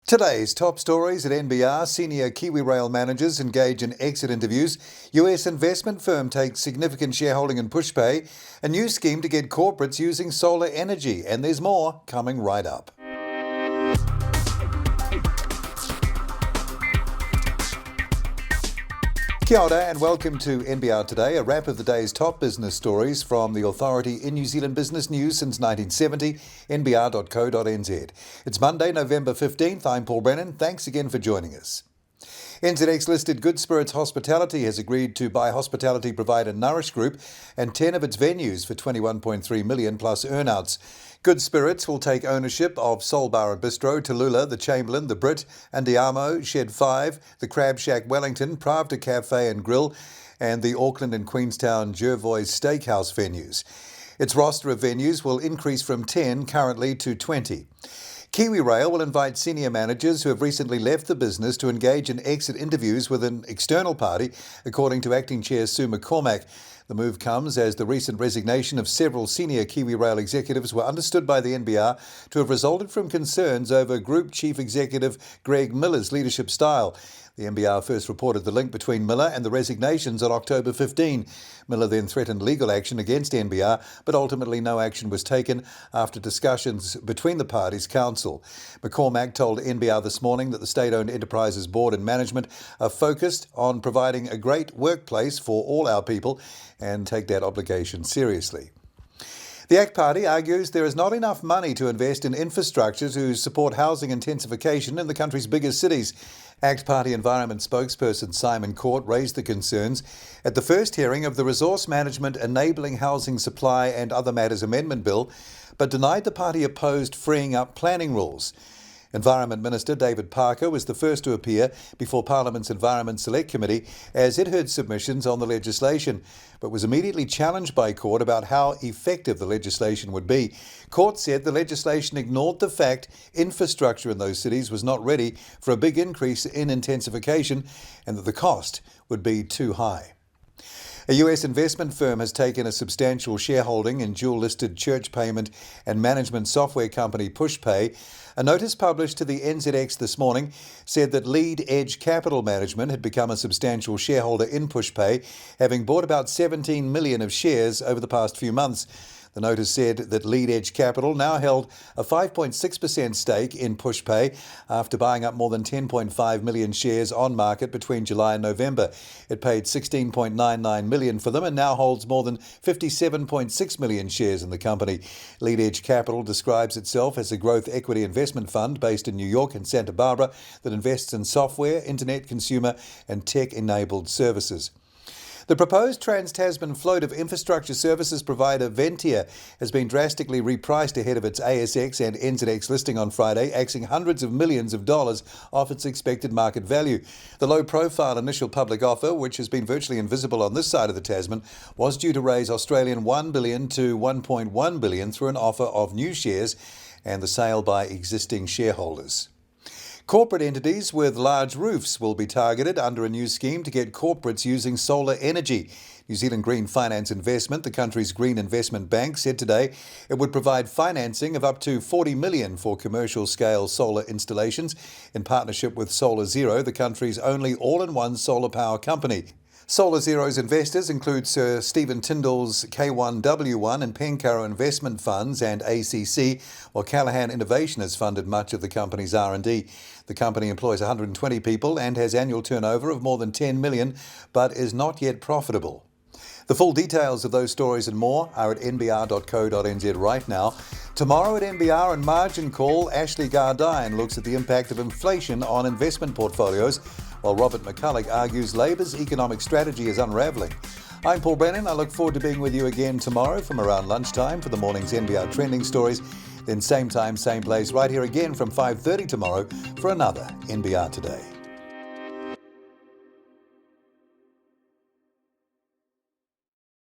Today's top stories at NBR: senior Kiwi Rail managers engage in exit interviews, US investment firm takes significant shareholding in Pushpay, a new scheme to get corporates using solar energy, and there's more coming right up. Kia ora and welcome to NBR Today, a wrap of the day's top business stories from the authority in New Zealand business news since 1970, nbr.co.nz. It's Monday, November 15th. I'm Paul Brennan. Thanks again for joining us. NZX-listed Good Spirits Hospitality has agreed to buy hospitality provider Nourish Group and 10 of its venues for $21.3 million plus earnouts. Good Spirits will take ownership of Soul Bar and Bistro, Tallulah, The Chamberlain, The Brit, Andiamo, Shed 5, The Crab Shack Wellington, Pravda Cafe and Grill, and the Auckland and Queenstown Jervois Steakhouse venues. Its roster of venues will increase from 10 currently to 20. Kiwi Rail will invite senior managers who have recently left the business to engage in exit interviews with an external party, according to Acting Chair Sue McCormack. The move comes as the recent resignation of several senior Kiwi Rail executives were understood by the NBR to have resulted from concerns over Group Chief Executive Greg Miller's leadership style. The NBR first reported the link between Miller and the resignations on October 15. Miller then threatened legal action against NBR, but ultimately no action was taken after discussions between the parties' counsel. McCormack told NBR this morning that the state-owned enterprises board and management are focused on providing a great workplace for all our people and take that obligation seriously. The ACT Party argues there is not enough money to invest in infrastructure to support housing intensification in the country's biggest cities. ACT Party Environment spokesperson Simon Court raised the concerns at the first hearing of the Resource Management Enabling Housing Supply and Other Matters Amendment Bill, but denied the party opposed freeing up planning rules. Environment Minister David Parker was the first to appear before Parliament's Environment Select Committee as it heard submissions on the legislation, but was immediately challenged by Court about how effective the legislation would be. Court said the legislation ignored the fact infrastructure in those cities was not ready for a big increase in intensification and that the cost would be too high. A US investment firm has taken a substantial shareholding in dual-listed church payment and management software company Pushpay. A notice published to the NZX this morning said that Lead Edge Capital Management had become a substantial shareholder in Pushpay, having bought about 17 million of shares over the past few months. The notice said that Lead Edge Capital now held a 5.6% stake in Pushpay after buying up more than 10.5 million shares on market between July and November. It paid $16.99 million for them and now holds more than 57.6 million shares in the company. Lead Edge Capital describes itself as a growth equity investment fund based in New York and Santa Barbara that invests in software, internet, consumer and tech-enabled services. The proposed Trans-Tasman float of infrastructure services provider Ventia has been drastically repriced ahead of its ASX and NZX listing on Friday, axing hundreds of millions of dollars off its expected market value. The low-profile initial public offer, which has been virtually invisible on this side of the Tasman, was due to raise Australian $1 billion to $1.1 billion through an offer of new shares and the sale by existing shareholders. Corporate entities with large roofs will be targeted under a new scheme to get corporates using solar energy. New Zealand Green Finance Investment, the country's green investment bank, said today it would provide financing of up to $40 million for commercial-scale solar installations in partnership with Solar Zero, the country's only all-in-one solar power company. Solar Zero's investors include Sir Stephen Tyndall's K1W1 and Penkaro Investment Funds and ACC, while Callaghan Innovation has funded much of the company's R&D. The company employs 120 people and has annual turnover of more than $10 million, but is not yet profitable. The full details of those stories and more are at nbr.co.nz right now. Tomorrow at NBR and Margin Call, Ashley Gardine looks at the impact of inflation on investment portfolios, while Robert McCulloch argues Labor's economic strategy is unravelling. I'm Paul Brennan. I look forward to being with you again tomorrow from around lunchtime for the morning's NBR trending stories. Then same time, same place, right here again from 5:30 tomorrow for another NBR Today.